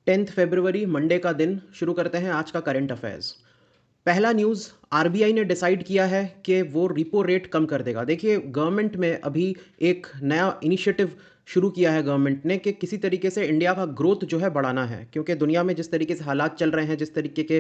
10 फरवरी Monday का दिन शुरू करते हैं आज का करंट अफेयर्स। पहला न्यूज़, आरबीआई ने डिसाइड किया है कि वो रिपो रेट कम कर देगा। देखिए, गवर्नमेंट में अभी एक नया इनिशिएटिव शुरू किया है गवर्नमेंट ने कि किसी तरीके से इंडिया का ग्रोथ जो है बढ़ाना है, क्योंकि दुनिया में जिस तरीके से हालात चल रहे हैं, जिस तरीके के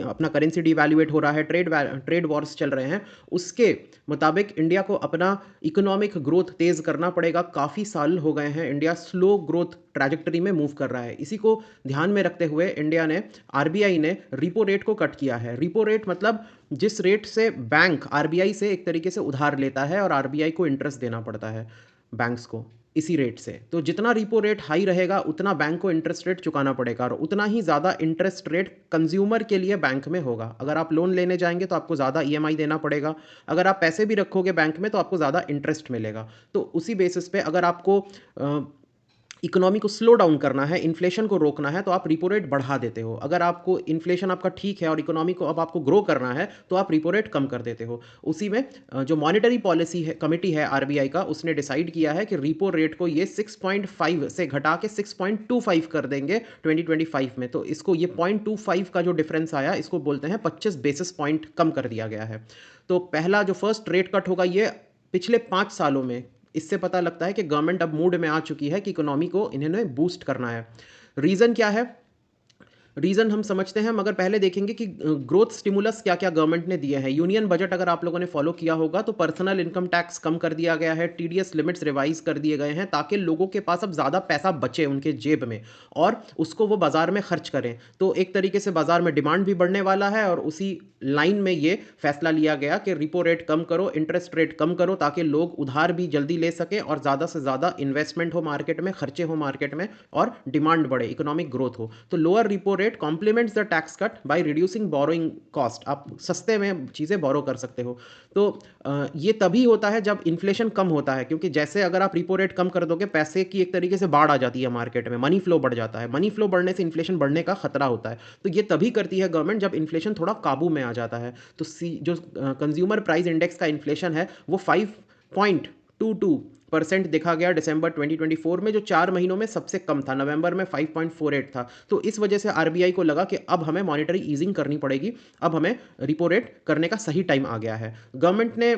अपना करेंसी डिवैल्यूएट हो रहा है, ट्रेड वॉर्स चल रहे हैं, उसके मुताबिक इंडिया को अपना इकोनॉमिक ग्रोथ तेज़ करना पड़ेगा। काफ़ी साल हो गए हैं इंडिया स्लो ग्रोथ ट्रैजेक्टरी में मूव कर रहा है। इसी को ध्यान में रखते हुए इंडिया ने आरबीआई ने रिपो रेट को कट किया है। रिपो रेट मतलब जिस रेट से बैंक आरबीआई से एक तरीके से उधार लेता है और आरबीआई को इंटरेस्ट देना पड़ता है बैंक्स को, इसी रेट से। तो जितना रिपो रेट हाई रहेगा उतना बैंक को इंटरेस्ट रेट चुकाना पड़ेगा और उतना ही ज़्यादा इंटरेस्ट रेट कंज्यूमर के लिए बैंक में होगा। अगर आप लोन लेने जाएंगे तो आपको ज़्यादा ईएमआई देना पड़ेगा। अगर आप पैसे भी रखोगे बैंक में तो आपको ज़्यादा इंटरेस्ट मिलेगा। तो उसी बेसिस पे अगर आपको इकोनॉमी को स्लो डाउन करना है, इन्फ्लेशन को रोकना है, तो आप रिपो रेट बढ़ा देते हो। अगर आपको इन्फ्लेशन आपका ठीक है और इकोनॉमी को अब आपको ग्रो करना है तो आप रिपो रेट कम कर देते हो। उसी में जो मॉनेटरी पॉलिसी है, कमिटी है आरबीआई का, उसने डिसाइड किया है कि रिपो रेट को ये 6.5 से घटा के 6.25 कर देंगे 2025 में। तो इसको ये 0.25 का जो डिफरेंस आया, इसको बोलते हैं 25 बेसिस पॉइंट कम कर दिया गया है। तो पहला जो फर्स्ट रेट कट होगा ये पिछले 5 सालों में। इससे पता लगता है कि गवर्नमेंट अब मूड में आ चुकी है कि इकोनॉमी को इन्होंने बूस्ट करना है। रीज़न क्या है? रीज़न हम समझते हैं, मगर पहले देखेंगे कि ग्रोथ स्टिमुलस क्या क्या गवर्नमेंट ने दिए हैं। यूनियन बजट अगर आप लोगों ने फॉलो किया होगा तो पर्सनल इनकम टैक्स कम कर दिया गया है, टीडीएस लिमिट्स रिवाइज कर दिए गए हैं ताकि लोगों के पास अब ज़्यादा पैसा बचे उनके जेब में और उसको वो बाजार में खर्च करें। तो एक तरीके से बाजार में डिमांड भी बढ़ने वाला है और उसी लाइन में ये फैसला लिया गया कि रिपो रेट कम करो, इंटरेस्ट रेट कम करो, ताकि लोग उधार भी जल्दी ले सकें और ज़्यादा से ज़्यादा इन्वेस्टमेंट हो मार्केट में, खर्चे हो मार्केट में और डिमांड बढ़े, इकोनॉमिक ग्रोथ हो। तो lower repo rate complements the tax cut by reducing borrowing cost. आप सस्ते में चीज़ें बोरो कर सकते हो। तो ये तभी होता है जब इन्फ्लेशन कम होता है, क्योंकि जैसे अगर आप रिपो रेट कम कर दोगे, पैसे की एक तरीके से बाढ़ आ जाती है मार्केट में, मनी फ्लो बढ़ जाता है। मनी फ्लो बढ़ने से इन्फ्लेशन बढ़ने का खतरा होता है। तो ये तभी करती है गवर्नमेंट जब इन्फ्लेशन थोड़ा काबू में आ जाता है। तो जो कंज्यूमर प्राइस इंडेक्स का इन्फ्लेशन है वो 5.22% देखा गया दिसंबर 2024 में, जो 4 महीनों में सबसे कम था। नवंबर में 5.48 था। तो इस वजह से आरबीआई को लगा कि अब हमें मॉनेटरी ईजिंग करनी पड़ेगी, अब हमें रिपो रेट करने का सही टाइम आ गया है। गवर्नमेंट ने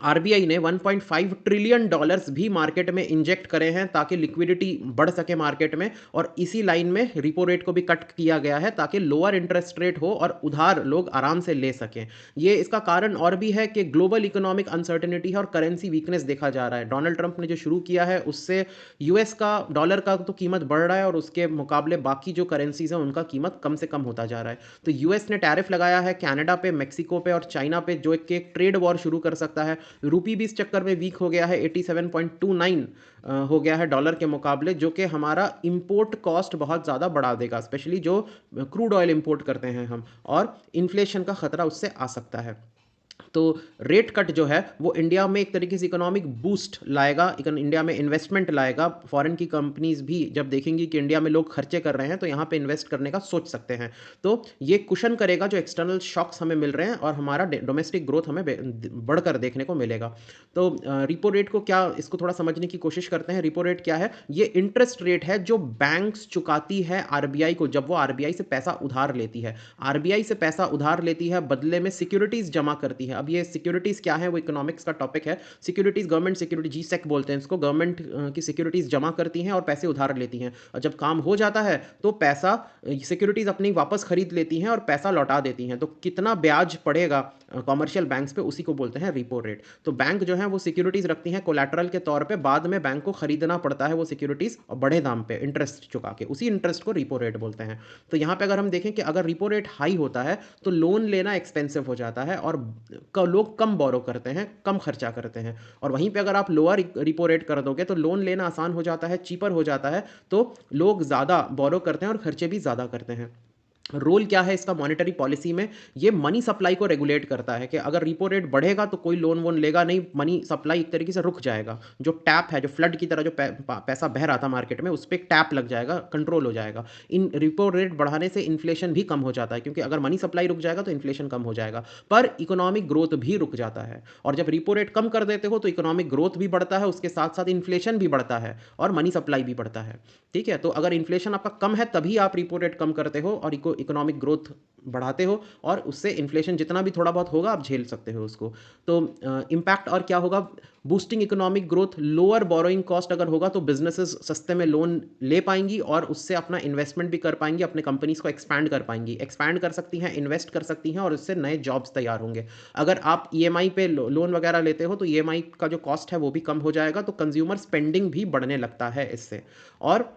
आरबीआई ने 1.5 ट्रिलियन डॉलर्स भी मार्केट में इंजेक्ट करे हैं ताकि लिक्विडिटी बढ़ सके मार्केट में, और इसी लाइन में रिपो रेट को भी कट किया गया है ताकि लोअर इंटरेस्ट रेट हो और उधार लोग आराम से ले सकें। ये इसका कारण और भी है कि ग्लोबल इकोनॉमिक अनसर्टेनिटी है और करेंसी वीकनेस देखा जा रहा है। डोनाल्ड ट्रंप ने जो शुरू किया है उससे यूएस का डॉलर का तो कीमत बढ़ रहा है और उसके मुकाबले बाकी जो करेंसीज हैं उनका कीमत कम से कम होता जा रहा है। तो यूएस ने टैरिफ लगाया है कनाडा पे, मेक्सिको पे और चाइना पे, जो एक ट्रेड वॉर शुरू कर सकता है। रूपी भी इस चक्कर में वीक हो गया है, 87.29 हो गया है डॉलर के मुकाबले, जो कि हमारा इंपोर्ट कॉस्ट बहुत ज़्यादा बढ़ा देगा, स्पेशली जो क्रूड ऑयल इंपोर्ट करते हैं हम, और इन्फ्लेशन का खतरा उससे आ सकता है। तो रेट कट जो है वो इंडिया में एक तरीके से इकोनॉमिक बूस्ट लाएगा, इंडिया में इन्वेस्टमेंट लाएगा। फॉरेन की कंपनीज भी जब देखेंगी कि इंडिया में लोग खर्चे कर रहे हैं तो यहाँ पे इन्वेस्ट करने का सोच सकते हैं। तो ये कुशन करेगा जो एक्सटर्नल शॉक्स हमें मिल रहे हैं और हमारा डोमेस्टिक ग्रोथ हमें बढ़कर देखने को मिलेगा। तो रिपो रेट को क्या, इसको थोड़ा समझने की कोशिश करते हैं। रिपो रेट क्या है? ये इंटरेस्ट रेट है जो बैंक्स चुकाती है आरबीआई को जब वो आरबीआई से पैसा उधार लेती है। आरबीआई से पैसा उधार लेती है, बदले में सिक्योरिटीज जमा करती है। अब ये सिक्योरिटीज क्या है, वो इकोनॉमिक्स का टॉपिक है। सिक्योरिटीज, गवर्नमेंट सिक्योरिटी, जीसेक बोलते हैं इसको, गवर्नमेंट की सिक्योरिटीज जमा करती हैं और पैसे उधार लेती हैं, और जब काम हो जाता है तो पैसा सिक्योरिटीज अपनी वापस खरीद लेती हैं और पैसा लौटा देती हैं। तो कितना ब्याज पड़ेगा कॉमर्शियल बैंक्स पे, उसी को बोलते हैं रिपो रेट। तो बैंक जो है वो सिक्योरिटीज रखती हैं कोलैटरल के तौर पे, बाद में बैंक को खरीदना पड़ता है वो सिक्योरिटीज और बड़े दाम पे इंटरेस्ट चुका के, उसी इंटरेस्ट को रिपो रेट बोलते हैं। तो यहाँ पे अगर हम देखें कि अगर रिपो रेट हाई होता है तो लोन लेना एक्सपेंसिव हो जाता है और लोग कम बोरो करते हैं, कम खर्चा करते हैं। और वहीं पे अगर आप लोअर रिपो रेट कर दोगे तो लोन लेना आसान हो जाता है, चीपर हो जाता है, तो लोग ज़्यादा बोरो करते हैं और खर्चे भी ज़्यादा करते हैं। रोल क्या है इसका मॉनेटरी पॉलिसी में? ये मनी सप्लाई को रेगुलेट करता है कि अगर रेपो रेट बढ़ेगा तो कोई लोन वोन लेगा नहीं, मनी सप्लाई एक तरीके से रुक जाएगा। जो टैप है, जो फ्लड की तरह जो पैसा बह रहा था मार्केट में, उस पे एक टैप लग जाएगा, कंट्रोल हो जाएगा। इन रेपो रेट बढ़ाने से इन्फ्लेशन भी कम हो जाता है, क्योंकि अगर मनी सप्लाई रुक जाएगा तो इन्फ्लेशन कम हो जाएगा, पर इकोनॉमिक ग्रोथ भी रुक जाता है। और जब रेपो रेट कम कर देते हो तो इकोनॉमिक ग्रोथ भी बढ़ता है, उसके साथ साथ इन्फ्लेशन भी बढ़ता है और मनी सप्लाई भी बढ़ता है। ठीक है, तो अगर इन्फ्लेशन आपका कम है तभी आप रेपो रेट कम करते हो और इकोनॉमिक ग्रोथ बढ़ाते हो, और उससे इन्फ्लेशन जितना भी थोड़ा बहुत होगा आप झेल सकते हो उसको। तो इम्पैक्ट और क्या होगा? Boosting economic growth, lower borrowing cost अगर होगा तो बिजनेसेस सस्ते में लोन ले पाएंगी और उससे अपना इन्वेस्टमेंट भी कर पाएंगी, अपने कंपनीज को एक्सपैंड कर पाएंगी, एक्सपैंड कर सकती हैं, इन्वेस्ट कर सकती हैं और उससे नए जॉब्स तैयार होंगे। अगर आप ईएमआई पे लोन वगैरह लेते हो तो ईएमआई का जो कॉस्ट है वो भी कम हो जाएगा, तो कंज्यूमर स्पेंडिंग भी बढ़ने लगता है इससे। और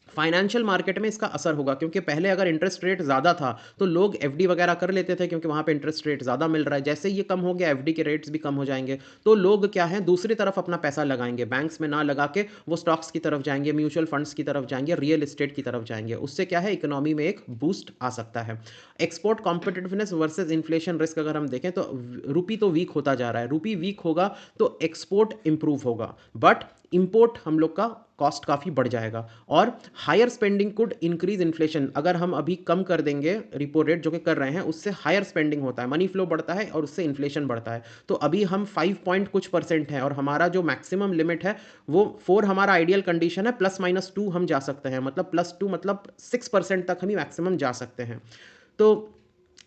फाइनेंशियल मार्केट में इसका असर होगा, क्योंकि पहले अगर इंटरेस्ट रेट ज़्यादा था तो लोग एफडी वगैरह कर लेते थे, क्योंकि वहाँ पे इंटरेस्ट रेट ज़्यादा मिल रहा है। जैसे ये कम हो गया, एफडी के रेट्स भी कम हो जाएंगे, तो लोग क्या है दूसरी तरफ अपना पैसा लगाएंगे, बैंक्स में ना लगा के वो स्टॉक्स की तरफ जाएंगे, म्यूचुअल फंड्स की तरफ जाएंगे, रियल एस्टेट की तरफ जाएंगे। उससे क्या है, इकोनॉमी में एक बूस्ट आ सकता है। Export competitiveness versus inflation risk अगर हम देखें तो रूपी तो वीक होता जा रहा है, रूपी वीक होगा तो एक्सपोर्ट इंप्रूव होगा, बट इंपोर्ट हम लोग का कॉस्ट काफ़ी बढ़ जाएगा। और higher spending could increase inflation, अगर हम अभी कम कर देंगे रिपो रेट जो कि कर रहे हैं, उससे हायर स्पेंडिंग होता है, मनी फ्लो बढ़ता है और उससे इन्फ्लेशन बढ़ता है। तो अभी हम 5 पॉइंट कुछ परसेंट है और हमारा जो मैक्सिमम लिमिट है वो 4 हमारा आइडियल कंडीशन है, +-2 हम जा सकते हैं, मतलब +2 मतलब 6% तक हम ही मैक्सिमम जा सकते हैं। तो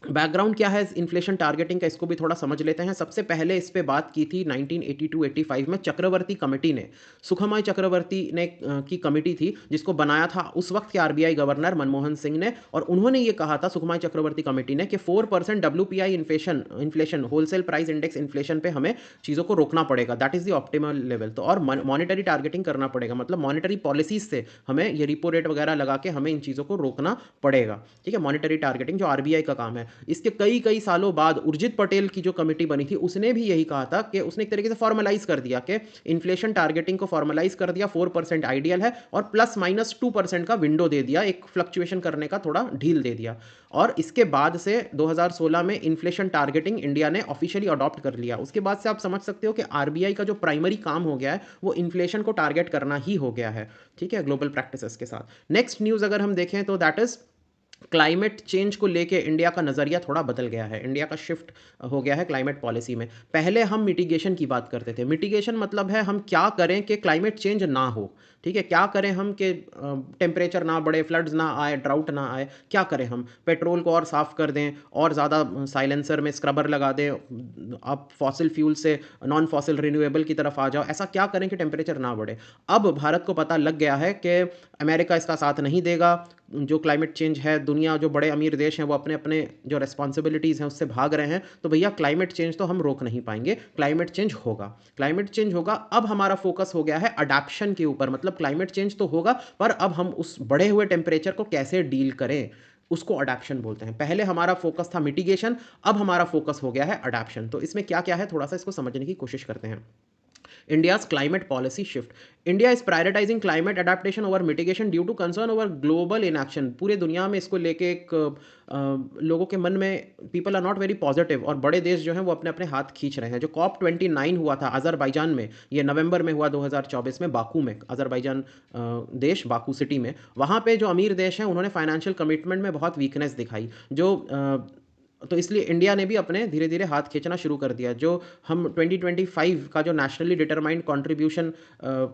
बैकग्राउंड क्या है इन्फ्लेशन टारगेटिंग का, इसको भी थोड़ा समझ लेते हैं। सबसे पहले इस पे बात की थी 1982-85 में चक्रवर्ती कमेटी ने, सुखमय चक्रवर्ती ने की कमेटी थी जिसको बनाया था उस वक्त के आरबीआई गवर्नर मनमोहन सिंह ने, और उन्होंने ये कहा था सुखमय चक्रवर्ती कमेटी ने कि 4% WPI inflation wholesale price index inflation पे हमें चीज़ों को रोकना पड़ेगा, that is the optimal level. तो और मॉनिटरी टारगेटिंग करना पड़ेगा, मतलब मॉनिटरी पॉलिसीज से हमें ये रिपो रेट वगैरह लगा के हमें इन चीज़ों को रोकना पड़ेगा। ठीक है, मॉनिटरी टारगेटिंग जो आरबीआई का काम है। इसके कई कई सालों बाद उर्जित पटेल की जो कमेटी बनी थी उसने भी यही कहा था कि उसने एक तरीके से फॉर्मलाइज कर दिया कि इन्फ्लेशन टारगेटिंग को फॉर्मलाइज कर दिया, 4% आइडियल है और +-2% का विंडो दे दिया, एक फ्लक्चुएशन करने का थोड़ा ढील दे दिया। और इसके बाद से 2016 में इन्फ्लेशन टारगेटिंग इंडिया ने ऑफिशियली अडॉप्ट कर लिया। उसके बाद से आप समझ सकते हो कि आरबीआई का जो प्राइमरी काम हो गया है वो इन्फ्लेशन को टारगेट करना ही हो गया है। ठीक है, ग्लोबल प्रैक्टिसेस के साथ। नेक्स्ट न्यूज़ अगर हम देखें तो दैट इज क्लाइमेट चेंज को लेके इंडिया का नज़रिया थोड़ा बदल गया है, इंडिया का शिफ्ट हो गया है क्लाइमेट पॉलिसी में। पहले हम मिटिगेशन की बात करते थे, मिटिगेशन मतलब है हम क्या करें कि क्लाइमेट चेंज ना हो। ठीक है, क्या करें हम कि टेम्परेचर ना बढ़े, फ्लड्स ना आए, ड्राउट ना आए, क्या करें हम? पेट्रोल को और साफ़ कर दें और ज़्यादा साइलेंसर में स्क्रबर लगा दें, आप फॉसिल फ्यूल से नॉन फॉसिल रिन्यूएबल की तरफ आ जाओ, ऐसा क्या करें कि टेम्परेचर ना बढ़े? अब भारत को पता लग गया है कि अमेरिका इसका साथ नहीं देगा, जो क्लाइमेट चेंज है, दुनिया जो बड़े अमीर देश हैं वो अपने अपने जो रिस्पॉन्सिबिलिटीज़ हैं उससे भाग रहे हैं, तो भैया क्लाइमेट चेंज तो हम रोक नहीं पाएंगे, क्लाइमेट चेंज होगा, क्लाइमेट चेंज होगा। अब हमारा फोकस हो गया है अडैप्शन के ऊपर, मतलब क्लाइमेट चेंज तो होगा पर अब हम उस बढ़े हुए टेम्परेचर को कैसे डील करें, उसको अडैप्शन बोलते हैं। पहले हमारा फोकस था मिटिगेशन, अब हमारा फोकस हो गया है अडैप्शन। तो इसमें क्या क्या है थोड़ा सा इसको समझने की कोशिश करते हैं। India's climate policy shift. India is prioritizing climate adaptation over mitigation due to concern over global inaction. पूरे दुनिया में इसको लेके एक लोगों के मन में people are not very positive, और बड़े देश जो हैं वो अपने अपने हाथ खींच रहे हैं। जो COP29 हुआ था अजरबैजान में, ये नवंबर में हुआ 2024 में, बाकू में, अजरबैजान देश बाकू सिटी में, वहाँ पे जो अमीर देश हैं उन्होंने फाइनेंशियल कमिटमेंट में बहुत वीकनेस दिखाई। जो तो इसलिए इंडिया ने भी अपने धीरे धीरे हाथ खींचना शुरू कर दिया। जो हम 2025 का जो नेशनली डिटरमाइंड कंट्रीब्यूशन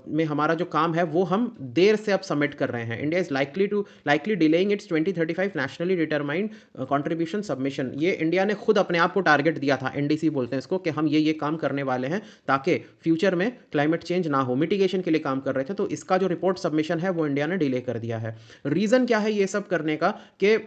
में हमारा जो काम है वो हम देर से अब सबमिट कर रहे हैं। India is likely delaying it's 2035 nationally determined contribution submission. ये इंडिया ने खुद अपने आप को टारगेट दिया था, एनडीसी बोलते हैं इसको, कि हम ये काम करने वाले हैं ताकि फ्यूचर में क्लाइमेट चेंज ना हो। मिटिगेशन के लिए काम कर रहे थे, तो इसका जो रिपोर्ट सबमिशन है वो इंडिया ने डिले कर दिया है। रीज़न क्या है ये सब करने का कि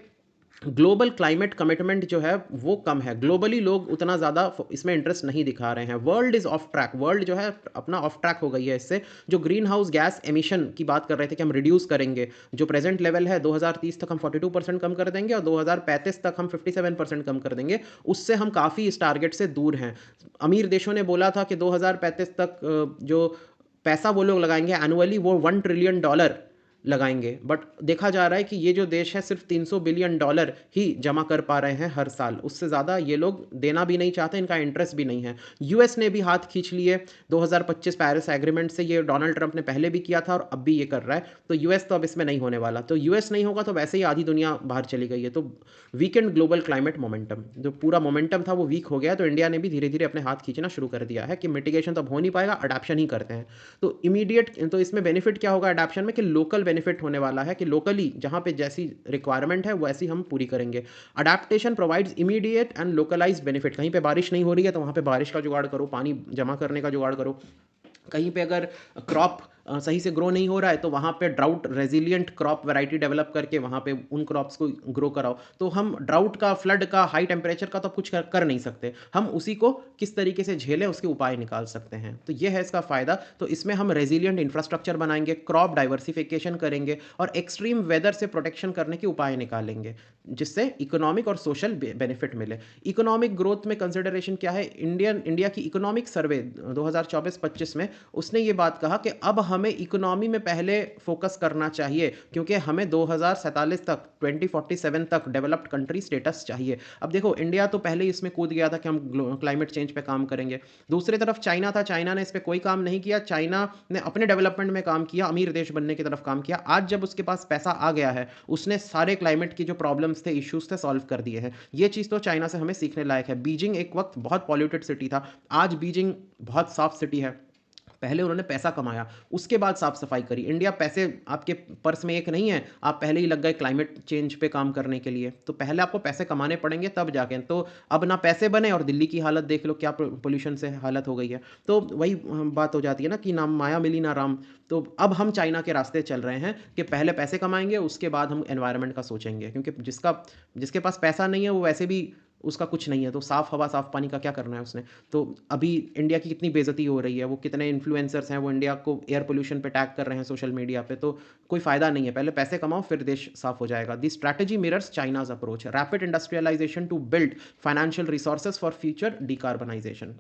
ग्लोबल क्लाइमेट कमिटमेंट जो है वो कम है, ग्लोबली लोग उतना ज़्यादा इसमें इंटरेस्ट नहीं दिखा रहे हैं। World is of track, world जो है अपना ऑफ ट्रैक हो गई है इससे। जो ग्रीन हाउस गैस एमिशन की बात कर रहे थे कि हम रिड्यूस करेंगे, जो प्रेजेंट लेवल है 2030 तक हम 42% कम कर देंगे और 2035 तक हम 57% कम कर देंगे, उससे हम काफ़ी इस टारगेट से दूर हैं। अमीर देशों ने बोला था कि 2035 तक जो पैसा वो लोग लगाएंगे एनुअली वो $1 ट्रिलियन लगाएंगे, बट देखा जा रहा है कि ये जो देश है सिर्फ $300 बिलियन ही जमा कर पा रहे हैं हर साल। उससे ज़्यादा ये लोग देना भी नहीं चाहते, इनका इंटरेस्ट भी नहीं है। यूएस ने भी हाथ खींच लिए 2025 पेरिस एग्रीमेंट से। ये डोनाल्ड ट्रंप ने पहले भी किया था और अब भी ये कर रहा है। तो यूएस तो अब इसमें नहीं होने वाला। तो यूएस नहीं होगा तो वैसे ही आधी दुनिया बाहर चली गई है। तो वीकेंड ग्लोबल क्लाइमेट मोमेंटम, जो पूरा मोमेंटम था वो वीक हो गया। तो इंडिया ने भी धीरे धीरे अपने हाथ खींचना शुरू कर दिया है कि मिटिगेशन तो अब हो नहीं पाएगा, अडेप्शन ही करते हैं। तो इमीडिएट, तो इसमें बेनिफिट क्या होगा अडेप्शन में, कि लोकल बेनिफिट होने वाला है, कि लोकली जहाँ पे जैसी रिक्वायरमेंट है वैसी हम पूरी करेंगे। Adaptation provides immediate and localised benefit. कहीं पे बारिश नहीं हो रही है तो वहाँ पे बारिश का जुगाड़ करो, पानी जमा करने का जुगाड़ करो। कहीं पे अगर क्रॉप सही से ग्रो नहीं हो रहा है तो वहाँ पे drought resilient crop variety develop करके वहाँ पे उन क्रॉप्स को ग्रो कराओ। तो हम ड्राउट का, फ्लड का, हाई टेम्परेचर का तो कुछ कर नहीं सकते, हम उसी को किस तरीके से झेलें उसके उपाय निकाल सकते हैं। तो ये है इसका फ़ायदा। तो इसमें हम रेजिलियंट इंफ्रास्ट्रक्चर बनाएंगे, क्रॉप डाइवर्सिफिकेशन करेंगे और एक्सट्रीम वेदर से प्रोटेक्शन करने के उपाय निकालेंगे, जिससे इकोनॉमिक और सोशल बेनिफिट मिले। इकोनॉमिक ग्रोथ में कंसिडरेशन क्या है, इंडिया की इकोनॉमिक सर्वे 2024-25 में उसने ये बात कहा कि अब हमें इकोनॉमी में पहले फोकस करना चाहिए, क्योंकि हमें 2047 तक, 2047 तक डेवलप्ड कंट्री स्टेटस चाहिए। अब देखो, इंडिया तो पहले ही इसमें कूद गया था कि हम क्लाइमेट चेंज पे काम करेंगे। दूसरी तरफ चाइना था, चाइना ने इस पर कोई काम नहीं किया। चाइना ने अपने डेवलपमेंट में काम किया, अमीर देश बनने की तरफ काम किया। आज जब उसके पास पैसा आ गया है, उसने सारे क्लाइमेट की जो प्रॉब्लम्स थे, इश्यूज थे, सॉल्व कर दिए हैं। ये चीज़ तो चाइना से हमें सीखने लायक है। बीजिंग एक वक्त बहुत पॉल्यूटेड सिटी था, आज बीजिंग बहुत साफ सिटी है। पहले उन्होंने पैसा कमाया, उसके बाद साफ सफाई करी। इंडिया पैसे आपके पर्स में एक नहीं है, आप पहले ही लग गए क्लाइमेट चेंज पे काम करने के लिए। तो पहले आपको पैसे कमाने पड़ेंगे तब जाके। तो अब ना पैसे बने, और दिल्ली की हालत देख लो, क्या पोल्यूशन से हालत हो गई है। तो वही बात हो जाती है ना कि ना माया मिली ना राम। तो अब हम चाइना के रास्ते चल रहे हैं कि पहले पैसे कमाएंगे, उसके बाद हम एनवायरनमेंट का सोचेंगे। क्योंकि जिसके पास पैसा नहीं है वो वैसे भी, उसका कुछ नहीं है, तो साफ हवा साफ पानी का क्या करना है उसने। तो अभी इंडिया की कितनी बेइज्जती हो रही है, वो कितने इन्फ्लुएंसर्स हैं वो इंडिया को एयर पोल्यूशन पे टैग कर रहे हैं सोशल मीडिया पे। तो कोई फायदा नहीं है, पहले पैसे कमाओ फिर देश साफ हो जाएगा। The strategy mirrors China's approach, rapid industrialisation to build financial resources for future decarbonisation.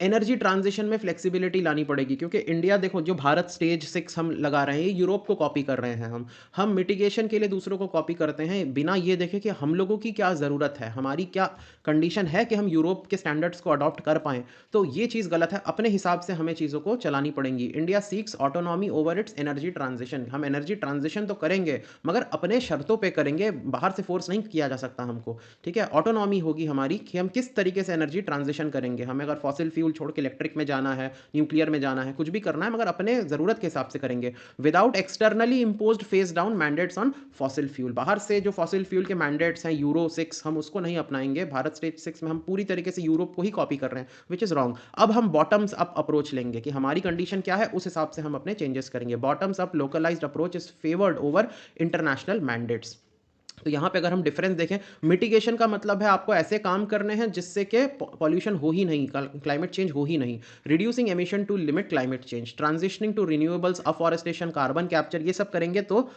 Energy transition में फ्लेक्सिबिलिटी लानी पड़ेगी, क्योंकि इंडिया, देखो, जो भारत स्टेज 6 हम लगा रहे हैं, यूरोप को कॉपी कर रहे हैं। हम मिटिगेशन के लिए दूसरों को कॉपी करते हैं बिना ये देखे कि हम लोगों की क्या ज़रूरत है, हमारी क्या कंडीशन है कि हम यूरोप के स्टैंडर्ड्स को अडॉप्ट कर पाएँ। तो ये चीज़ गलत है, अपने हिसाब से हमें चीज़ों को चलानी पड़ेंगी। India seeks autonomy over its energy transition. हम एनर्जी ट्रांजिशन तो करेंगे मगर अपने शर्तों पे करेंगे, बाहर से फोर्स नहीं किया जा सकता हमको। ठीक है, ऑटोनॉमी होगी हमारी कि हम किस तरीके से एनर्जी ट्रांजिशन करेंगे। हमें अगर फॉसिल फ्यूल छोड़ के इलेक्ट्रिक में जाना है, न्यूक्लियर में जाना है, कुछ भी करना है, मगर अपने ज़रूरत के हिसाब से करेंगे, without externally imposed face down mandates on fossil fuel. बाहर से जो फॉसिल फ्यूल के मैंडेट्स हैं, यूरो 6, हम उसको नहीं अपनाएंगे। भारत स्टेज 6 में हम पूरी तरीके से यूरोप को ही कॉपी कर रहे हैं, विच इज़ रॉन्ग। अब हम बॉटम्स अप अप्रोच लेंगे कि हमारी कंडीशन क्या है, उस हिसाब से हम अपने चेंजेस करेंगे। Bottoms up localised approach is favoured over international mandates. तो यहाँ पे अगर हम डिफरेंस देखें, मिटिगेशन का मतलब है आपको ऐसे काम करने हैं जिससे कि पॉल्यूशन हो ही नहीं, क्लाइमेट चेंज हो ही नहीं। Reducing emission to limit climate change, transitioning to renewables, afforestation, carbon capture, ये सब करेंगे तो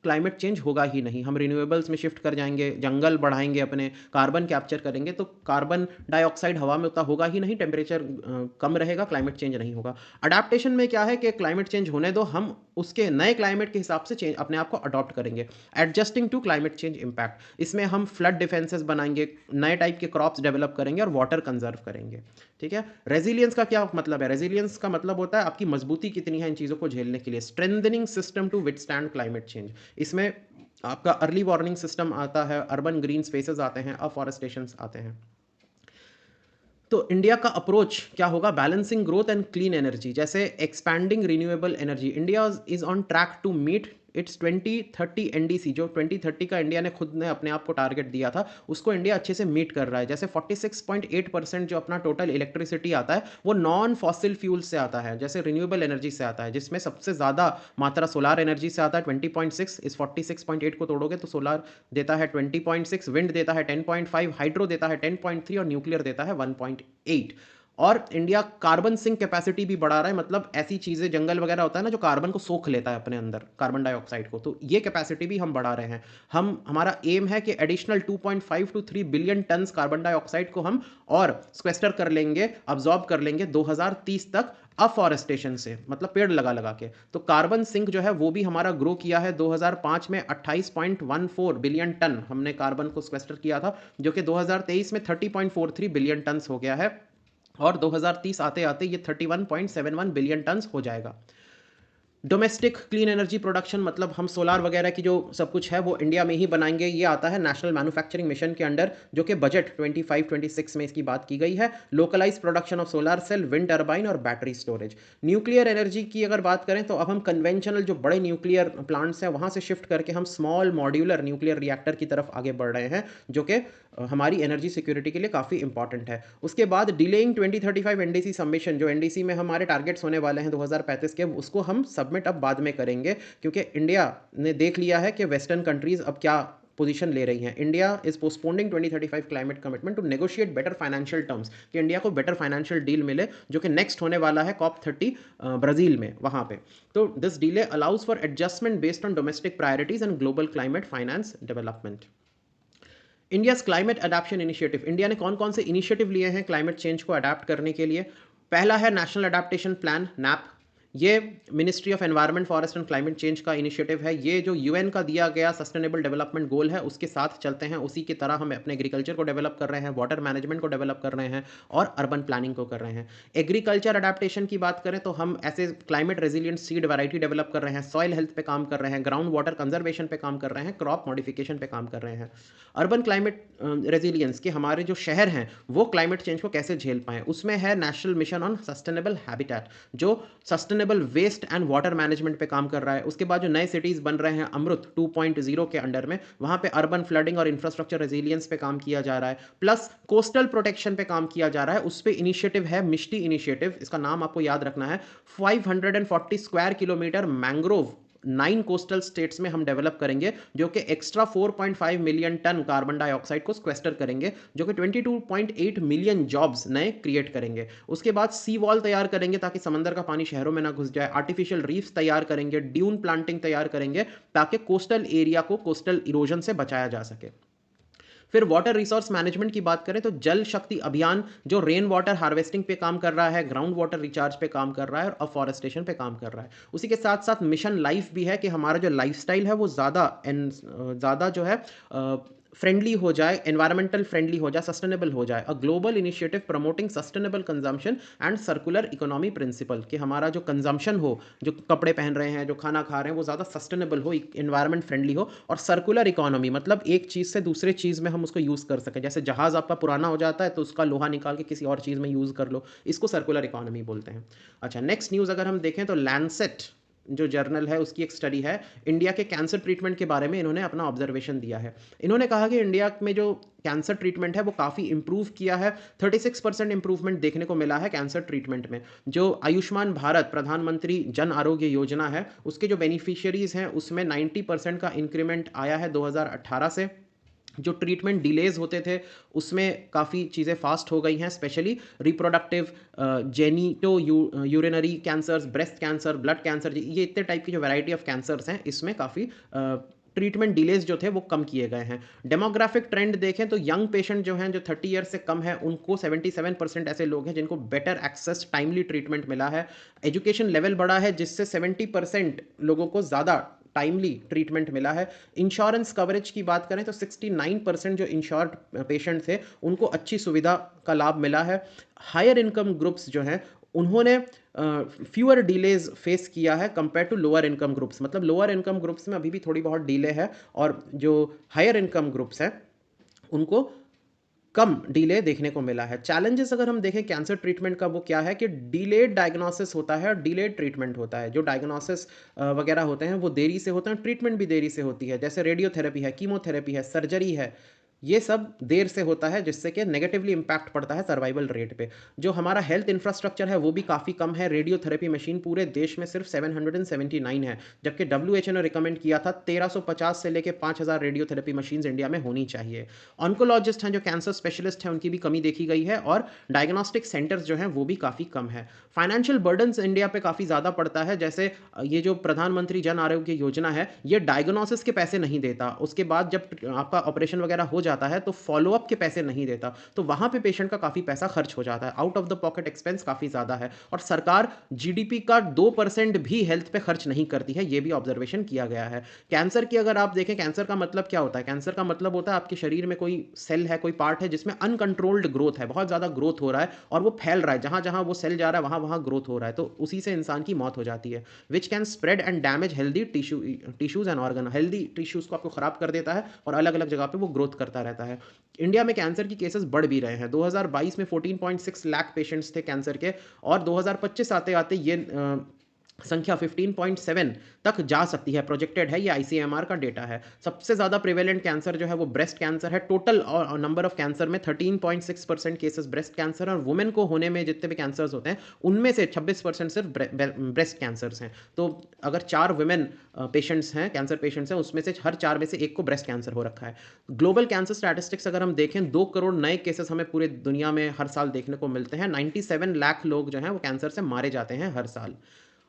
क्लाइमेट चेंज होगा ही नहीं। हम रिन्यूएबल्स में शिफ्ट कर जाएंगे, जंगल बढ़ाएंगे, अपने कार्बन कैप्चर करेंगे, तो कार्बन डाइऑक्साइड हवा में उतना होगा ही नहीं, टेम्परेचर कम रहेगा, क्लाइमेट चेंज नहीं होगा। अडेप्टेशन में क्या है कि क्लाइमेट चेंज होने दो, हम उसके नए क्लाइमेट के हिसाब से चेंज अपने आप को अडॉप्ट करेंगे। Adjusting to climate change impact, इसमें हम फ्लड डिफेंसेस बनाएंगे, नए टाइप के क्रॉप्स डेवलप करेंगे और वाटर कंजर्व करेंगे। ठीक है। रेजिलियंस का क्या मतलब है, रेजिलियंस का मतलब होता है आपकी मजबूती कितनी है इन चीज़ों को झेलने के लिए। Strengthening system to withstand climate change, इसमें आपका अर्ली वार्निंग सिस्टम आता है, अर्बन ग्रीन स्पेसेस आते हैं, अफॉरेस्टेशन आते हैं। तो इंडिया का अप्रोच क्या होगा, balancing growth and clean energy, जैसे expanding renewable energy. India is on track to meet its 2030 NDC, जो 2030 का इंडिया ने खुद ने अपने आप को टारगेट दिया था, उसको इंडिया अच्छे से मीट कर रहा है। जैसे 46.8% जो अपना टोटल इलेक्ट्रिसिटी आता है वो नॉन फॉसिल फ्यूल से आता है, जैसे रिन्यूएबल एनर्जी से आता है, जिसमें सबसे ज़्यादा मात्रा सोलार एनर्जी से आता है 20.6। इस 46.8 को तोड़ोगे तो सोलार देता है 20.6, विंड देता है 10.5, हाइड्रो देता है 10.3 और न्यूक्लियर देता है 1.8। और इंडिया कार्बन सिंक कैपेसिटी भी बढ़ा रहा है, मतलब ऐसी चीज़ें, जंगल वगैरह होता है ना जो कार्बन को सोख लेता है अपने अंदर, कार्बन डाइऑक्साइड को, तो ये कैपेसिटी भी हम बढ़ा रहे हैं। हमारा एम है कि additional 2.5 to 3 billion turns carbon dioxide को हम और स्क्वेस्टर कर लेंगे, अब्जॉर्ब कर लेंगे 2030 तक, अफॉरेस्टेशन से, मतलब पेड़ लगा लगा के। तो कार्बन सिंक जो है वो भी हमारा ग्रो किया है। 2005 में 28.14 बिलियन टन हमने कार्बन को स्क्वेस्टर किया था, जो कि 2023 में 30.43 बिलियन टन हो गया है, और 2030 आते आते ये 31.71 बिलियन टन हो जाएगा। डोमेस्टिक क्लीन एनर्जी प्रोडक्शन, मतलब हम सोलार वगैरह की जो सब कुछ है वो इंडिया में ही बनाएंगे। ये आता है नेशनल मैन्युफैक्चरिंग मिशन के अंडर, जो कि बजट 25-26 में इसकी बात की गई है। Localise production of solar cell, wind turbine और बैटरी स्टोरेज। न्यूक्लियर एनर्जी की अगर बात करें तो अब हम कन्वेंशनल जो बड़े न्यूक्लियर प्लांट्स हैं वहाँ से शिफ्ट करके हम स्मॉल मॉड्यूलर न्यूक्लियर रिएक्टर की तरफ आगे बढ़ रहे हैं, जो कि हमारी एनर्जी सिक्योरिटी के लिए काफ़ी इंपॉर्टेंट है। उसके बाद डिलेइंग 2035 एनडीसी सबमिशन, जो एनडीसी में हमारे टारगेट्स होने वाले हैं 2035 के, उसको हम सबमिट अब बाद में करेंगे, क्योंकि इंडिया ने देख लिया है कि वेस्टर्न कंट्रीज अब क्या पोजीशन ले रही हैं। India is postponing 2035 climate commitment to negotiate better financial terms, कि इंडिया को बेटर फाइनेंशियल डील मिले, जो कि नेक्स्ट होने वाला है COP30 ब्राजील में, वहाँ पे। तो this delay allows for adjustment based on domestic priorities and global climate finance development. India climate adaptation initiative, India ने कौन कौन से इनिशिएटिव लिए हैं क्लाइमेट चेंज को अडेप्ट करने के लिए? पहला है नेशनल अडेप्टेशन प्लान, नैप। ये ministry of environment, forest and climate change का इनिशिएटिव है। ये जो यूएन का दिया गया सस्टेनेबल डेवलपमेंट गोल है उसके साथ चलते हैं, उसी की तरह हम अपने एग्रीकल्चर को डेवलप कर रहे हैं, वाटर मैनेजमेंट को डेवलप कर रहे हैं और अर्बन प्लानिंग को कर रहे हैं। एग्रीकल्चर अडेप्टेशन की बात करें तो हम ऐसे climate resilient seed variety develop कर रहे हैं, सॉइल हेल्थ पे काम कर रहे हैं, ग्राउंड वाटर कंजर्वेशन पे काम कर रहे हैं, क्रॉप मॉडिफिकेशन पे काम कर रहे हैं। अर्बन क्लाइमेट रेजिलियंस के हमारे जो शहर हैं वो क्लाइमेट चेंज को कैसे झेल पाएं, उसमें है national mission on sustainable habitat, जो sustainable waste and water management पे काम कर रहा है। उसके बाद जो नए सिटीज बन रहे हैं अमृत 2.0 के अंडर में, वहां पे अर्बन फ्लडिंग और इंफ्रास्ट्रक्चर रेजिलियंस पे काम किया जा रहा है, प्लस कोस्टल प्रोटेक्शन पे काम किया जा रहा है। उस पे इनिशिएटिव है मिष्टी इनिशिएटिव, इसका नाम आपको याद रखना है। 540 square kilometre mangrove 9 coastal states में हम डेवलप करेंगे, जो कि extra 4.5 million tonne carbon dioxide को स्क्वेस्टर करेंगे, जो कि 22.8 मिलियन जॉब्स नए क्रिएट करेंगे। उसके बाद सी वॉल तैयार करेंगे ताकि समंदर का पानी शहरों में ना घुस जाए, आर्टिफिशियल रीफ्स तैयार करेंगे, ड्यून प्लांटिंग तैयार करेंगे ताकि कोस्टल एरिया को कोस्टल इरोजन से बचाया जा सके। फिर वाटर रिसोर्स मैनेजमेंट की बात करें तो जल शक्ति अभियान, जो रेन वाटर हार्वेस्टिंग पे काम कर रहा है, ग्राउंड वाटर रिचार्ज पे काम कर रहा है और अफॉरेस्टेशन पे काम कर रहा है। उसी के साथ साथ मिशन लाइफ भी है कि हमारा जो लाइफस्टाइल है वो ज़्यादा जो है फ्रेंडली हो जाए, एनवायरमेंटल फ्रेंडली हो जाए, सस्टेनेबल हो जाए। A global initiative promoting sustainable consumption and circular economy principle, कि हमारा जो कंजम्पशन हो, जो कपड़े पहन रहे हैं, जो खाना खा रहे हैं, वो ज़्यादा सस्टेनेबल हो, एनवायरमेंट फ्रेंडली हो। और सर्कुलर इकोनॉमी मतलब एक चीज़ से दूसरे चीज़ में हम उसको यूज़ कर सकें। जैसे जहाज़ आपका पुराना हो जाता है तो उसका लोहा निकाल के किसी और चीज़ में यूज़ कर लो, इसको सर्कुलर इकोनॉमी बोलते हैं। अच्छा, नेक्स्ट न्यूज़ अगर हम देखें तो लैंसेट जो जर्नल है उसकी एक स्टडी है, इंडिया के कैंसर ट्रीटमेंट के बारे में इन्होंने अपना ऑब्जर्वेशन दिया है। इन्होंने कहा कि इंडिया में जो कैंसर ट्रीटमेंट है वो काफ़ी इंप्रूव किया है। 36% इंप्रूवमेंट देखने को मिला है कैंसर ट्रीटमेंट में। जो आयुष्मान भारत प्रधानमंत्री जन आरोग्य योजना है उसके जो बेनिफिशियरीज हैं उसमें 90% का इंक्रीमेंट आया है 2018 से। जो ट्रीटमेंट डिलेज होते थे उसमें काफ़ी चीज़ें फास्ट हो गई हैं, specially reproductive, genito urinary cancers, breast cancer, blood cancer, ये इतने टाइप की जो वैरायटी ऑफ कैंसर्स हैं इसमें काफ़ी ट्रीटमेंट डिलेज जो थे वो कम किए गए हैं। डेमोग्राफिक ट्रेंड देखें तो यंग पेशेंट जो हैं, जो 30 ईयर से कम है, उनको 77% ऐसे लोग हैं जिनको बेटर एक्सेस, टाइमली ट्रीटमेंट मिला है। एजुकेशन लेवल बढ़ा है जिससे 70% लोगों को ज़्यादा टाइमली ट्रीटमेंट मिला है। इंश्योरेंस कवरेज की बात करें तो 69% जो इंश्योर्ड पेशेंट थे उनको अच्छी सुविधा का लाभ मिला है। हायर इनकम ग्रुप्स जो हैं उन्होंने फ्यूअर डिलेज फेस किया है compare to lower income groups, मतलब लोअर इनकम ग्रुप्स में अभी भी थोड़ी बहुत डिले है और जो हायर इनकम ग्रुप्स हैं उनको कम डिले देखने को मिला है। चैलेंजेस अगर हम देखें कैंसर ट्रीटमेंट का, वो क्या है कि डिलेड डायग्नोसिस होता है और डिलेड ट्रीटमेंट होता है। जो डायग्नोसिस वगैरह होते हैं वो देरी से होते हैं, ट्रीटमेंट भी देरी से होती है। जैसे रेडियोथेरेपी है, कीमोथेरेपी है, सर्जरी है, ये सब देर से होता है जिससे कि नेगेटिवली इंपैक्ट पड़ता है सर्वाइवल रेट पे। जो हमारा हेल्थ इंफ्रास्ट्रक्चर है वो भी काफ़ी कम है। रेडियोथेरेपी मशीन पूरे देश में सिर्फ 779 है, जबकि WHO ने रिकमेंड किया था 1350 से लेकर 5000 रेडियोथेरेपी मशीन्स इंडिया में होनी चाहिए। ऑन्कोलॉजिस्ट हैं, जो कैंसर स्पेशलिस्ट हैं, उनकी भी कमी देखी गई है और डायग्नोस्टिक सेंटर्स जो हैं वो भी काफ़ी कम है। फाइनेंशियल बर्डन्स इंडिया पे काफ़ी ज़्यादा पड़ता है। जैसे ये जो प्रधानमंत्री जन आरोग्य योजना है ये डायग्नोसिस के पैसे नहीं देता, उसके बाद जब आपका ऑपरेशन वगैरह हो जाता है तो फॉलोअप के पैसे नहीं देता, तो वहाँ पे पेशेंट का काफ़ी पैसा खर्च हो जाता है, out of the pocket expense काफ़ी ज़्यादा है और सरकार जीडीपी का 2% भी हेल्थ पे खर्च नहीं करती है, ये भी ऑब्जर्वेशन किया गया है। कैंसर की अगर आप देखें, कैंसर का मतलब क्या होता है? कैंसर का मतलब होता है आपके शरीर में कोई सेल है, कोई पार्ट है जिसमें अनकंट्रोल्ड ग्रोथ है, बहुत ज़्यादा ग्रोथ हो रहा है और वो फैल रहा है, जहाँ-जहाँ वो सेल जा रहा है वहाँ-वहाँ ग्रोथ हो रहा है, तो उसी से इंसान की मौत हो जाती है। Which can spread and damage healthy tissues and organ, healthy tissues को आपको खराब कर देता है और अलग-अलग जगह पे वो ग्रोथ करता रहता है। इंडिया में कैंसर की केसेस बढ़ भी रहे हैं। 2022 में 14.6 लाख पेशेंट्स थे कैंसर के और 2025 आते-आते ये संख्या 15.7 तक जा सकती है, प्रोजेक्टेड है, ये आईसीएमआर का डेटा है। सबसे ज़्यादा प्रिवेलेंट कैंसर जो है वो ब्रेस्ट कैंसर है। टोटल नंबर ऑफ कैंसर में 13.6% केसेस ब्रेस्ट कैंसर और वुमेन को होने में जितने भी कैंसर्स होते हैं उनमें से 26% सिर्फ ब्रेस्ट कैंसर्स हैं। तो अगर 4 वुमेन पेशेंट्स हैं, कैंसर पेशेंट्स हैं, उसमें से हर 4 में से 1 को ब्रेस्ट कैंसर हो रखा है। ग्लोबल कैंसर स्टैटिस्टिक्स अगर हम देखें, 2 करोड़ नए केसेस हमें पूरे दुनिया में हर साल देखने को मिलते हैं। 97 लाख लोग जो हैं वो कैंसर से मारे जाते हैं हर साल।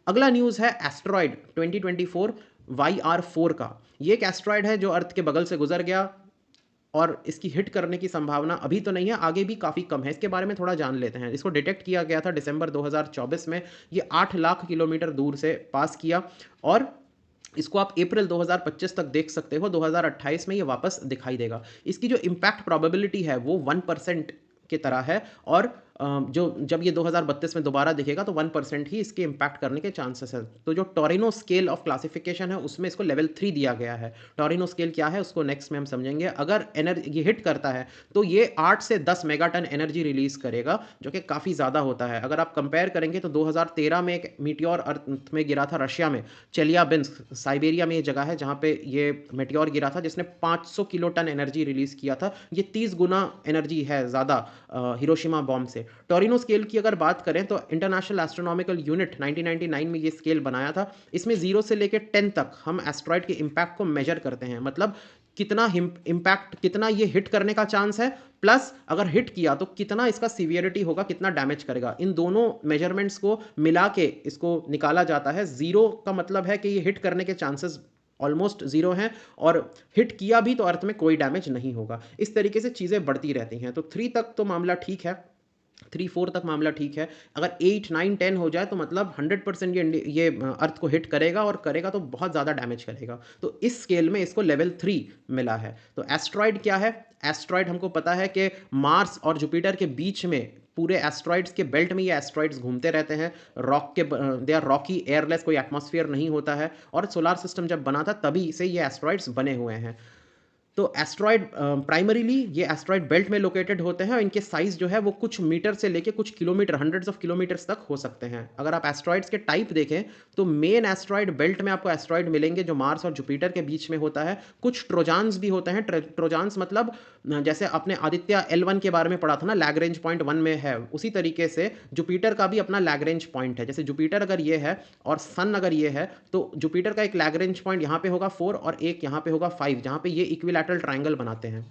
अगला न्यूज़ है एस्टेरॉयड 2024 YR4 का। ये एक एस्टेरॉयड है जो अर्थ के बगल से गुजर गया और इसकी हिट करने की संभावना अभी तो नहीं है, आगे भी काफ़ी कम है। इसके बारे में थोड़ा जान लेते हैं। इसको डिटेक्ट किया गया था दिसंबर 2024 में। ये 8 लाख किलोमीटर दूर से पास किया और इसको आप अप्रैल 2025 तक देख सकते हो। 2028 में ये वापस दिखाई देगा। इसकी जो इम्पैक्ट प्रोबेबिलिटी है वो 1% की तरह है और जो जब ये 2032 में दोबारा दिखेगा तो 1% ही इसके इम्पैक्ट करने के चांसेस हैं। तो जो टोरिनो स्केल ऑफ क्लासिफिकेशन है उसमें इसको लेवल 3 दिया गया है। टोरिनो स्केल क्या है उसको नेक्स्ट में हम समझेंगे। अगर एनर्जी ये हिट करता है तो ये 8 से 10 मेगाटन एनर्जी रिलीज करेगा, जो कि काफ़ी ज़्यादा होता है। अगर आप कंपेयर करेंगे तो 2013 में एक मीटियोर अर्थ में गिरा था रशिया में, चेलियाबिंस्क, साइबेरिया में ये जगह है जहाँ पे ये मेटियोर गिरा था जिसने 500 किलो टन एनर्जी रिलीज किया था। ये 30 गुना एनर्जी है ज़्यादा हिरोशिमा बॉम्ब से। टोरिनो स्केल की अगर बात करें तो इंटरनेशनल एस्ट्रोनॉमिकल यूनिट 1999 में ये स्केल बनाया था। इसमें 0 से लेकर 10 तक हम एस्ट्रॉयड के इम्पैक्ट को मेजर करते हैं, मतलब कितना इम्पैक्ट, कितना ये हिट करने का चांस है, प्लस अगर हिट किया तो कितना इसका सीवियरिटी होगा, कितना डैमेज करेगा। इन दोनों मेजरमेंट्स को मिला के इसको निकाला जाता है। 0 का मतलब है कि ये हिट करने के चांसेस ऑलमोस्ट 0 हैं और हिट किया भी तो अर्थ में कोई डैमेज नहीं होगा। इस तरीके से चीज़ें बढ़ती रहती हैं। तो 3 तक तो मामला ठीक है, 3-4 तक मामला ठीक है। अगर 8, 9, 10 हो जाए तो मतलब 100% ये अर्थ को हिट करेगा और करेगा तो बहुत ज़्यादा डैमेज करेगा। तो इस स्केल में इसको लेवल 3 मिला है। तो एस्ट्रॉयड क्या है? एस्ट्रॉयड हमको पता है कि मार्स और जुपिटर के बीच में पूरे एस्ट्रॉयड्स के बेल्ट में ये एस्ट्रॉयड्स घूमते रहते हैं। रॉक के दे आर रॉकी, एयरलेस, कोई एटमॉस्फेयर नहीं होता है और सोलर सिस्टम जब बना था तभी से ये एस्ट्रॉयड्स बने हुए हैं। तो एस्ट्रॉयड प्राइमरीली ये एस्ट्रॉयड बेल्ट में लोकेटेड होते हैं और इनके साइज जो है वो कुछ मीटर से लेके कुछ किलोमीटर, हंड्रेड्स ऑफ किलोमीटर्स तक हो सकते हैं। अगर आप एस्ट्रॉयड्स के टाइप देखें तो मेन एस्ट्रॉयड बेल्ट में आपको एस्ट्रॉयड मिलेंगे जो मार्स और जुपिटर के बीच में होता है। कुछ ट्रोजान्स भी होते हैं। ट्रोजान्स मतलब जैसे आपने आदित्य L1 के बारे में पढ़ा था ना, लैग्रेंज पॉइंट 1 में है, उसी तरीके से जुपिटर का भी अपना लैग्रेंज पॉइंट है। जैसे जुपिटर अगर ये है और सन अगर ये है तो जुपिटर का एक लैग्रेंज पॉइंट यहाँ पे होगा 4 और एक यहाँ पे होगा 5, जहाँ पे ये इक्विलैटरल ट्रायंगल बनाते हैं।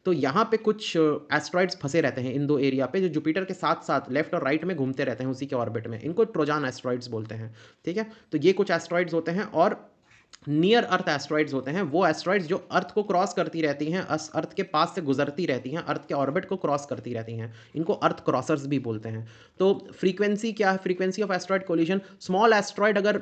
तो यहाँ पे कुछ एस्ट्रॉइड्स फंसे रहते हैं इन दो एरिया पे, जो जुपिटर के साथ साथ लेफ्ट और राइट में घूमते रहते हैं उसी के ऑर्बिट में। इनको ट्रोजान एस्ट्रॉइड्स बोलते हैं। ठीक है, तो ये कुछ एस्ट्रॉइड्स होते हैं और नियर अर्थ एस्ट्रॉइड्स होते हैं वो एस्ट्रॉइड्स जो अर्थ को क्रॉस करती रहती हैं, अर्थ के पास से गुजरती रहती हैं, अर्थ के ऑर्बिट को क्रॉस करती रहती हैं। इनको अर्थ क्रॉसर्स भी बोलते हैं। तो फ्रीक्वेंसी क्या है? Frequency of asteroid collision, small asteroid अगर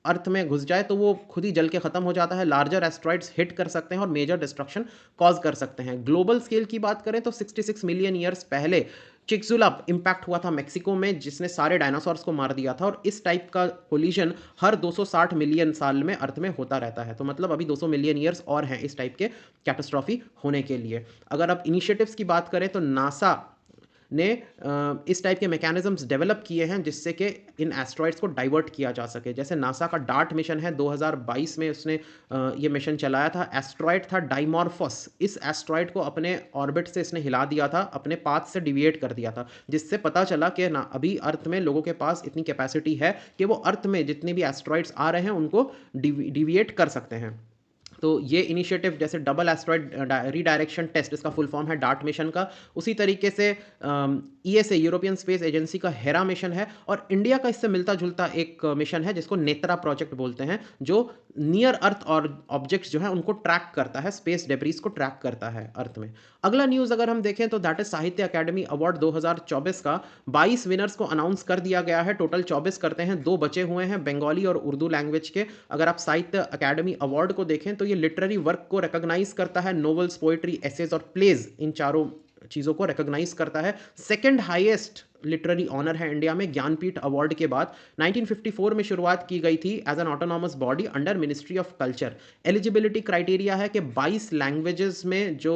अर्थ में घुस जाए तो वो खुद ही जल के खत्म हो जाता है। लार्जर एस्ट्रॉइड्स हिट कर सकते हैं और मेजर डिस्ट्रक्शन कॉज कर सकते हैं। ग्लोबल स्केल की बात करें तो 66 मिलियन ईयर्स पहले चिक्सुलप इम्पैक्ट हुआ था मेक्सिको में, जिसने सारे डायनासोर्स को मार दिया था। और इस टाइप का कोलिजन हर 260 मिलियन साल में अर्थ में होता रहता है। तो मतलब अभी 200 मिलियन ईयर्स और हैं इस टाइप के कैटास्ट्रॉफी होने के लिए। अगर आप इनिशिएटिव्स की बात करें तो नासा ने इस टाइप के मैकेनिज्म्स डेवलप किए हैं जिससे कि इन एस्ट्रॉइड्स को डाइवर्ट किया जा सके। जैसे नासा का डार्ट मिशन है, 2022 में उसने ये मिशन चलाया था। एस्ट्रॉइड था डाइमॉर्फस। इस एस्ट्रॉइड को अपने ऑर्बिट से इसने हिला दिया था, अपने पाथ से डिविएट कर दिया था, जिससे पता चला कि ना अभी अर्थ में लोगों के पास इतनी कैपेसिटी है कि वो अर्थ में जितने भी एस्ट्रॉइड्स आ रहे हैं उनको डिविएट कर सकते हैं। तो ये इनिशिएटिव जैसे डबल एस्ट्रॉयड रीडायरेक्शन टेस्ट, इसका फुल फॉर्म है डार्ट मिशन का, उसी तरीके से ईएसए यूरोपियन स्पेस एजेंसी का हेरा मिशन है, और इंडिया का इससे मिलता जुलता एक मिशन है जिसको नेत्रा प्रोजेक्ट बोलते हैं, जो नियर अर्थ और ऑब्जेक्ट्स जो है उनको ट्रैक करता है, स्पेस डेब्रीज को ट्रैक करता है अर्थ में। अगला न्यूज़ अगर हम देखें तो दैट इज साहित्य अकादमी अवार्ड 2024 का 22 विनर्स को अनाउंस कर दिया गया है। टोटल 24 करते हैं, 2 बचे हुए हैं बंगाली और उर्दू लैंग्वेज के। अगर आप साहित्य अकादमी अवार्ड को देखें तो ये लिटरेरी वर्क को रिकॉग्नाइज करता है, नोवेल्स, पोएट्री, एसेज और प्लेज, इन चारों चीज़ों को रिकॉग्नाइज करता है। सेकंड हाईएस्ट लिटरेरी ऑनर है इंडिया में ज्ञानपीठ अवार्ड के बाद। 1954 में शुरुआत की गई थी as an autonomous body under ministry of culture. Eligibility criteria है कि 22 लैंग्वेजेस में जो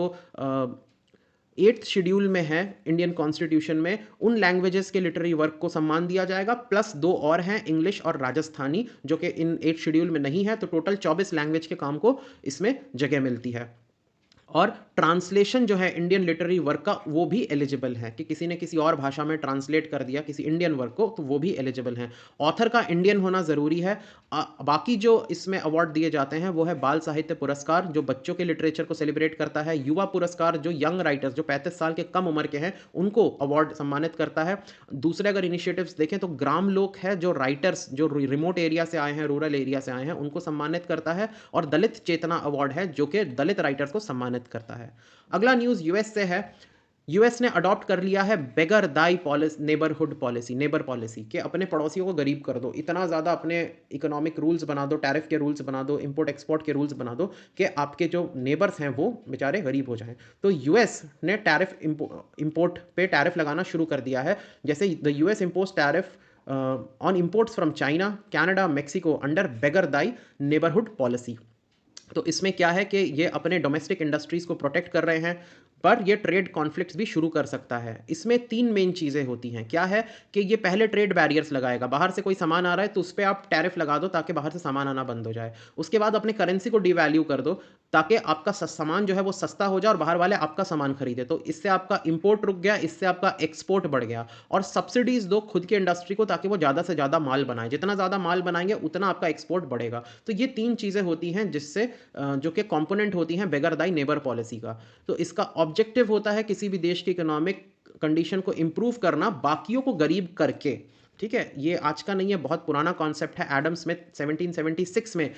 8th शेड्यूल में है इंडियन कॉन्स्टिट्यूशन में, उन लैंग्वेजेस के लिटरेरी वर्क को सम्मान दिया जाएगा, प्लस 2 और हैं इंग्लिश और राजस्थानी जो कि इन 8th शेड्यूल में नहीं है। तो टोटल 24 लैंग्वेज के काम को इसमें जगह मिलती है। और ट्रांसलेशन जो है इंडियन लिटरेरी वर्क का वो भी एलिजिबल है, कि किसी ने किसी और भाषा में ट्रांसलेट कर दिया किसी इंडियन वर्क को तो वो भी एलिजिबल हैं। ऑथर का इंडियन होना ज़रूरी है। बाकी जो इसमें अवार्ड दिए जाते हैं वो है बाल साहित्य पुरस्कार जो बच्चों के लिटरेचर को सेलिब्रेट करता है, युवा पुरस्कार जो यंग राइटर्स जो 35 साल के कम उम्र के हैं उनको अवार्ड सम्मानित करता है। दूसरे अगर इनिशिएटिव्स देखें तो ग्राम लोक है जो राइटर्स जो रिमोट एरिया से आए हैं, रूरल एरिया से आए हैं, उनको सम्मानित करता है। और दलित चेतना अवार्ड है जो कि दलित राइटर्स को सम्मानित करता है। अगला न्यूज़ यूएस से है। यूएस ने अडॉप्ट कर लिया है beggar thy policy, neighbourhood policy, neighbour policy, कि अपने पड़ोसियों को गरीब कर दो, इतना ज़्यादा अपने इकोनॉमिक रूल्स बना दो, टैरिफ के रूल्स बना दो, इंपोर्ट एक्सपोर्ट के रूल्स बना दो कि आपके जो नेबर्स हैं वो बेचारे गरीब हो जाएं। तो यूएस ने टैरिफ इंपोर्ट पे टैरिफ लगाना शुरू कर दिया है। जैसे the US impose tariff on imports from China, Canada, Mexico under beggar Dai neighbourhood policy. तो इसमें क्या है कि ये अपने डोमेस्टिक इंडस्ट्रीज को प्रोटेक्ट कर रहे हैं, पर ये ट्रेड कॉन्फ्लिक्ट्स भी शुरू कर सकता है। इसमें 3 मेन चीज़ें होती हैं। क्या है कि ये पहले ट्रेड बैरियर्स लगाएगा, बाहर से कोई सामान आ रहा है तो उस पर आप टैरिफ लगा दो ताकि बाहर से सामान आना बंद हो जाए। उसके बाद अपने करेंसी को डिवैल्यू कर दो ताकि आपका सामान जो है वो सस्ता हो जाए और बाहर वाले आपका सामान खरीदे। तो इससे आपका इंपोर्ट रुक गया, इससे आपका एक्सपोर्ट बढ़ गया। और सब्सिडीज़ दो खुद के इंडस्ट्री को ताकि वो ज़्यादा से ज़्यादा माल बनाए, जितना ज़्यादा माल बनाएंगे उतना आपका एक्सपोर्ट बढ़ेगा। तो ये 3 चीज़ें होती हैं जिससे जो कि कंपोनेंट होती हैं बेगर दाई नेबर पॉलिसी का। तो इसका ऑब्जेक्टिव होता है किसी भी देश की इकोनॉमिक कंडीशन को इंप्रूव करना बाकियों को गरीब करके। ठीक है, ये आज का नहीं है, बहुत पुराना कॉन्सेप्ट है। एडम स्मिथ 1776 में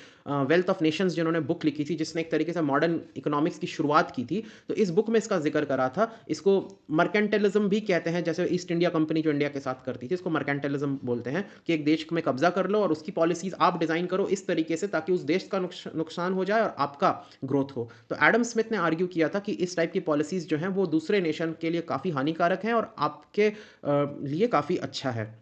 वेल्थ ऑफ नेशंस जिन्होंने बुक लिखी थी, जिसने एक तरीके से मॉडर्न इकोनॉमिक्स की शुरुआत की थी, तो इस बुक में इसका जिक्र करा था। इसको मर्केंटलिज्म भी कहते हैं, जैसे ईस्ट इंडिया कंपनी जो इंडिया के साथ करती थी, इसको मर्केंटलिज्म बोलते हैं कि एक देश में कब्जा कर लो और उसकी पॉलिसीज आप डिज़ाइन करो इस तरीके से ताकि उस देश का नुकसान हो जाए और आपका ग्रोथ हो। तो एडम स्मिथ ने आर्ग्यू किया था कि इस टाइप की पॉलिसीज जो हैं वो दूसरे नेशन के लिए काफ़ी हानिकारक हैं और आपके लिए काफ़ी अच्छा है।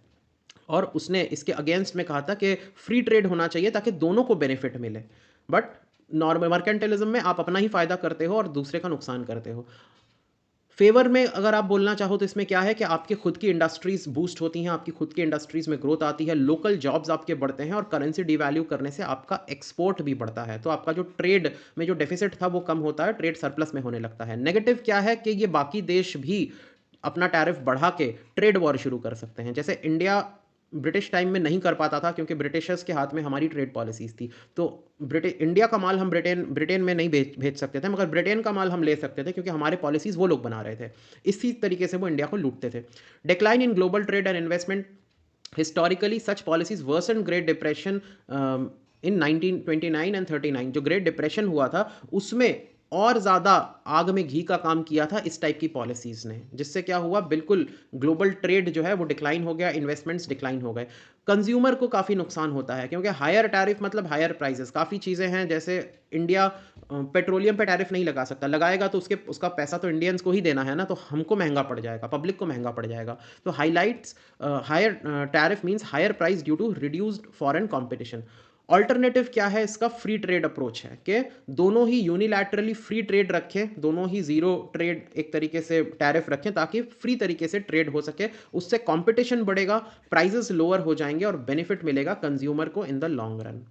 और उसने इसके अगेंस्ट में कहा था कि फ्री ट्रेड होना चाहिए ताकि दोनों को बेनिफिट मिले। बट नॉर्मल मर्केंटलिज्म में आप अपना ही फायदा करते हो और दूसरे का नुकसान करते हो। फेवर में अगर आप बोलना चाहो तो इसमें क्या है कि आपकी खुद की इंडस्ट्रीज बूस्ट होती हैं, आपकी खुद की इंडस्ट्रीज में ग्रोथ आती है, लोकल जॉब्स आपके बढ़ते हैं और करेंसी डिवैल्यू करने से आपका एक्सपोर्ट भी बढ़ता है। तो आपका जो ट्रेड में जो डेफिसिट था वो कम होता है, ट्रेड सरप्लस में होने लगता है। नेगेटिव क्या है कि ये बाकी देश भी अपना टैरिफ बढ़ा के ट्रेड वॉर शुरू कर सकते हैं। जैसे इंडिया ब्रिटिश टाइम में नहीं कर पाता था क्योंकि ब्रिटिशर्स के हाथ में हमारी ट्रेड पॉलिसीज थी। तो इंडिया का माल हम ब्रिटेन में नहीं भेज सकते थे, मगर ब्रिटेन का माल हम ले सकते थे क्योंकि हमारे पॉलिसीज वो लोग बना रहे थे। इसी तरीके से वो इंडिया को लूटते थे। Decline in global trade and investment, historically such policies worsen Great Depression in 1929 and 39। जो ग्रेट डिप्रेशन हुआ था उसमें और ज़्यादा आग में घी का काम किया था इस टाइप की पॉलिसीज़ ने, जिससे क्या हुआ, बिल्कुल ग्लोबल ट्रेड जो है वो डिक्लाइन हो गया, इन्वेस्टमेंट्स डिक्लाइन हो गए। कंज्यूमर को काफ़ी नुकसान होता है क्योंकि हायर टैरिफ मतलब हायर प्राइसेस। काफ़ी चीज़ें हैं, जैसे इंडिया पेट्रोलियम पे टैरिफ नहीं लगा सकता, लगाएगा तो उसका पैसा तो इंडियंस को ही देना है ना, तो हमको महंगा पड़ जाएगा, पब्लिक को महंगा पड़ जाएगा। तो highlights higher tariff means higher price due to reduced foreign competition. Alternative क्या है इसका, फ्री ट्रेड अप्रोच है कि दोनों ही यूनिलैटरली फ्री ट्रेड रखें, दोनों ही जीरो ट्रेड एक तरीके से टैरिफ रखें ताकि फ्री तरीके से ट्रेड हो सके। उससे कंपटीशन बढ़ेगा, प्राइसेस लोअर हो जाएंगे और बेनिफिट मिलेगा कंज्यूमर को इन द लॉन्ग रन।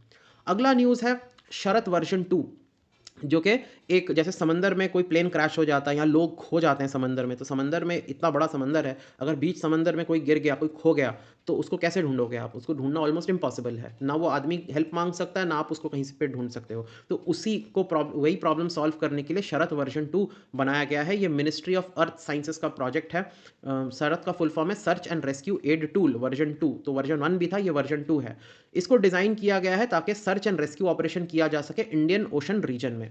अगला न्यूज़ है शरत वर्जन 2, जो कि एक जैसे समंदर में कोई प्लेन क्रैश हो जाता है या लोग खो जाते हैं समंदर में, तो समंदर में इतना बड़ा समंदर है, अगर बीच समंदर में कोई गिर गया, कोई खो गया, तो उसको कैसे ढूंढोगे आप? उसको ढूंढना ऑलमोस्ट इम्पॉसिबल है। ना वो आदमी हेल्प मांग सकता है, ना आप उसको कहीं से पे ढूंढ सकते हो। तो उसी को वही प्रॉब्लम सॉल्व करने के लिए शरत वर्जन 2 बनाया गया है। ये मिनिस्ट्री ऑफ अर्थ साइंसेस का प्रोजेक्ट है। शरत का फुल फॉर्म है search and rescue aid tool version 2। तो वर्जन 1 भी था, ये वर्जन 2 है। इसको डिजाइन किया गया है ताकि सर्च एंड रेस्क्यू ऑपरेशन किया जा सके इंडियन ओशन रीजन में।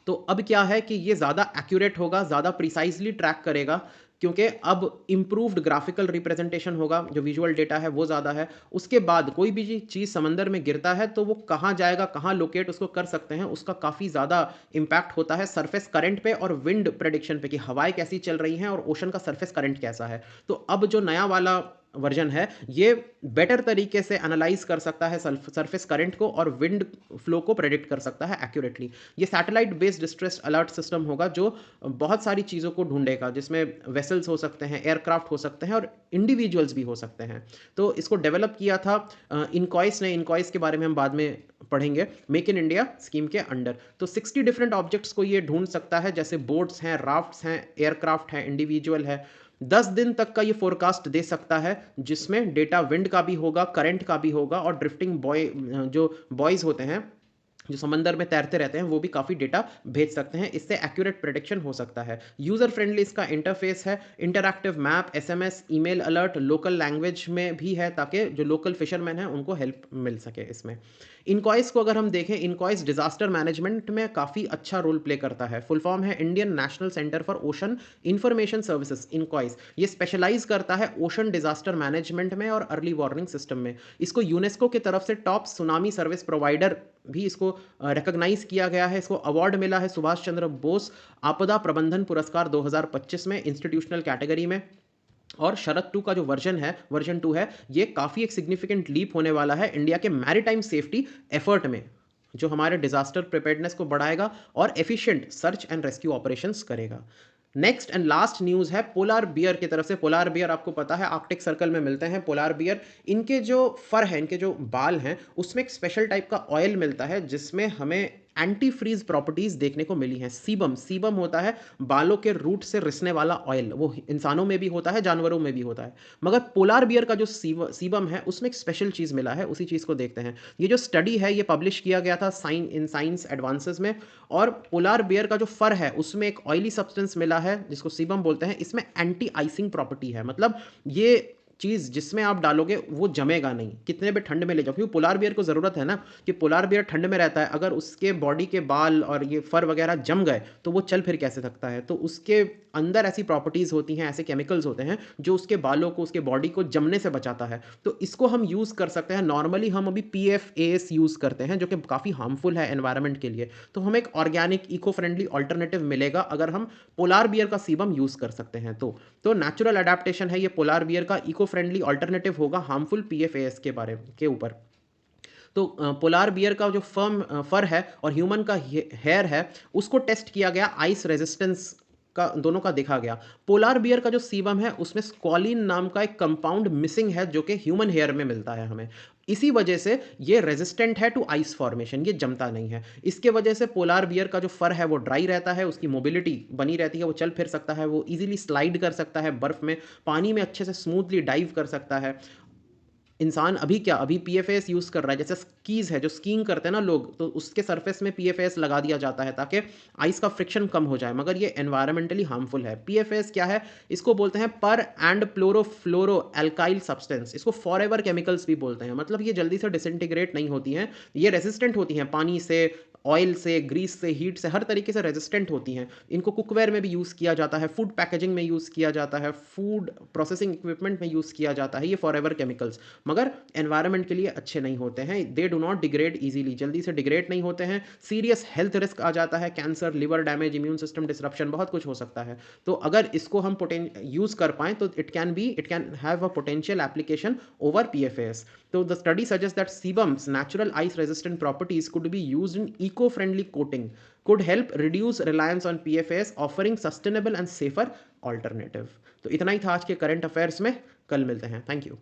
तो अब क्या है कि ये ज़्यादा एक्यूरेट होगा, ज़्यादा प्रिसाइजली ट्रैक करेगा, क्योंकि अब इम्प्रूव्ड ग्राफिकल रिप्रेजेंटेशन होगा, जो विजुअल डेटा है वो ज़्यादा है। उसके बाद कोई भी चीज़ समंदर में गिरता है तो वो कहाँ जाएगा, कहाँ लोकेट उसको कर सकते हैं, उसका काफ़ी ज़्यादा इम्पैक्ट होता है सरफेस करंट पे और विंड प्रेडिक्शन पे कि हवाएं कैसी चल रही हैं और ओशन का सरफेस करंट कैसा है। तो अब जो नया वाला वर्जन है ये बेटर तरीके से एनालाइज कर सकता है सरफेस करंट को और विंड फ्लो को प्रेडिक्ट कर सकता है एक्यूरेटली। ये satellite based distress alert system होगा जो बहुत सारी चीज़ों को ढूंढेगा, जिसमें वेसल्स हो सकते हैं, एयरक्राफ्ट हो सकते हैं और इंडिविजुअल्स भी हो सकते हैं। तो इसको डेवलप किया था इनकॉइस ने। इनकॉइस के बारे में हम बाद में पढ़ेंगे, मेक इन इंडिया स्कीम के अंडर। तो 60 डिफरेंट ऑब्जेक्ट्स को ये ढूंढ सकता है, जैसे बोट्स हैं, राफ्ट्स हैं, एयरक्राफ्ट हैं, इंडिविजुअल है। 10 दिन तक का ये फोरकास्ट दे सकता है, जिसमें डेटा विंड का भी होगा, करंट का भी होगा और ड्रिफ्टिंग जो बॉयज होते हैं जो समंदर में तैरते रहते हैं वो भी काफ़ी डेटा भेज सकते हैं। इससे एक्यूरेट प्रेडिक्शन हो सकता है। यूज़र फ्रेंडली इसका इंटरफेस है। Interactive map, SMS, email alert local language में भी है, ताकि जो लोकल फिशरमैन हैं उनको हेल्प मिल सके इसमें। इनकॉइस को अगर हम देखें, इनकॉइस डिजास्टर मैनेजमेंट में काफ़ी अच्छा रोल प्ले करता है। फुल फॉर्म है Indian national centre for ocean information services, INCOIS. ये स्पेशलाइज करता है ओशन डिजास्टर मैनेजमेंट में और अर्ली वार्निंग सिस्टम में। इसको यूनेस्को की तरफ से टॉप सुनामी सर्विस प्रोवाइडर भी इसको रिकॉग्नाइज किया गया है। इसको अवार्ड मिला है सुभाष चंद्र बोस आपदा प्रबंधन पुरस्कार 2025 में इंस्टीट्यूशनल कैटेगरी में। और शरत 2 का जो वर्जन है, वर्जन 2 है, ये काफ़ी एक सिग्निफिकेंट लीप होने वाला है इंडिया के मैरीटाइम सेफ्टी एफर्ट में, जो हमारे डिजास्टर प्रिपेयर्डनेस को बढ़ाएगा और efficient search and rescue operations करेगा। नेक्स्ट एंड लास्ट न्यूज़ है पोलार बियर की तरफ से। पोलार बियर आपको पता है आर्कटिक सर्कल में मिलते हैं पोलार बियर। इनके जो फर हैं, इनके जो बाल हैं, उसमें एक स्पेशल टाइप का ऑयल मिलता है जिसमें हमें एंटी फ्रीज प्रॉपर्टीज देखने को मिली हैं। सीबम, सीबम होता है बालों के रूट से रिसने वाला ऑयल। वो इंसानों में भी होता है, जानवरों में भी होता है, मगर पोलार बियर का जो सीबम है उसमें एक स्पेशल चीज़ मिला है। उसी चीज़ को देखते हैं। ये जो स्टडी है ये पब्लिश किया गया था साइंस एडवांसेस में। और पोलार बियर का जो फर है उसमें एक ऑयली सब्सटेंस मिला है जिसको सीबम बोलते हैं। इसमें एंटी आइसिंग प्रॉपर्टी है, मतलब ये चीज़ जिसमें आप डालोगे वो जमेगा नहीं, कितने भी ठंड में ले जाओ, क्योंकि पोलार बियर को ज़रूरत है ना कि पोलार बियर ठंड में रहता है। अगर उसके बॉडी के बाल और ये फर वगैरह जम गए तो वो चल फिर कैसे सकता है। तो उसके अंदर ऐसी प्रॉपर्टीज़ होती हैं, ऐसे केमिकल्स होते हैं जो उसके बालों को, उसके बॉडी को जमने से बचाता है। तो इसको हम यूज़ कर सकते हैं। नॉर्मली हम अभी PFAS यूज़ करते हैं जो कि काफ़ी हार्मफुल है एनवायरनमेंट के लिए। तो हमें एक ऑर्गेनिक इको फ्रेंडली ऑल्टरनेटिव मिलेगा अगर हम पोलार बियर का सीबम यूज़ कर सकते हैं। तो नेचुरल अडेप्टेशन है ये पोलार बियर का, इको फ्रेंडली ऑल्टरनेटिव होगा हार्मफुल PFAS के ऊपर। तो पोलार बियर का जो फर है और ह्यूमन का हेयर है उसको टेस्ट किया गया, आइस रेजिस्टेंस का दोनों का देखा गया। पोलार बियर का जो सीबम है उसमें स्क्वालिन नाम का एक कंपाउंड मिसिंग है जो कि ह्यूमन हेयर में मिलता है हमें। इसी वजह से ये रेजिस्टेंट है टू आइस फॉर्मेशन, ये जमता नहीं है। इसके वजह से पोलार बियर का जो फर है वो ड्राई रहता है, उसकी मोबिलिटी बनी रहती है, वो चल फिर सकता है, वो इजीली स्लाइड कर सकता है बर्फ में, पानी में अच्छे से स्मूथली डाइव कर सकता है। इंसान अभी PFAS यूज़ कर रहा है, जैसे स्कीज़ है जो स्कीइंग करते हैं ना लोग, तो उसके सरफेस में PFAS लगा दिया जाता है ताकि आइस का फ्रिक्शन कम हो जाए, मगर ये एनवायरमेंटली हार्मफुल है। PFAS क्या है? इसको बोलते हैं पर एंड प्लोरोफ्लोरो एल्काइल सब्सटेंस। इसको फॉरएवर केमिकल्स भी बोलते हैं, मतलब ये जल्दी से डिसइंटीग्रेट नहीं होती हैं, ये रेजिस्टेंट होती हैं पानी से, ऑयल से, ग्रीस से, हीट से, हर तरीके से रेजिस्टेंट होती हैं। इनको कुकवेयर में भी यूज़ किया जाता है, फूड पैकेजिंग में यूज़ किया जाता है, फूड प्रोसेसिंग इक्विपमेंट में यूज़ किया जाता है ये फॉरएवर केमिकल्स, मगर एनवायरनमेंट के लिए अच्छे नहीं होते हैं। They do not degrade easily, जल्दी से डिग्रेड नहीं होते हैं। सीरियस हेल्थ रिस्क आ जाता है, cancer, liver damage, immune system disruption, बहुत कुछ हो सकता है। तो अगर इसको हम यूज़ कर पाएँ तो it can have a potential application over PFAS. So the study suggests that sebum's natural ice resistant properties could be used in eco-friendly coating, could help reduce reliance on PFAS, offering sustainable and safer alternative. तो इतना ही था आज के current affairs में, कल मिलते हैं। Thank you.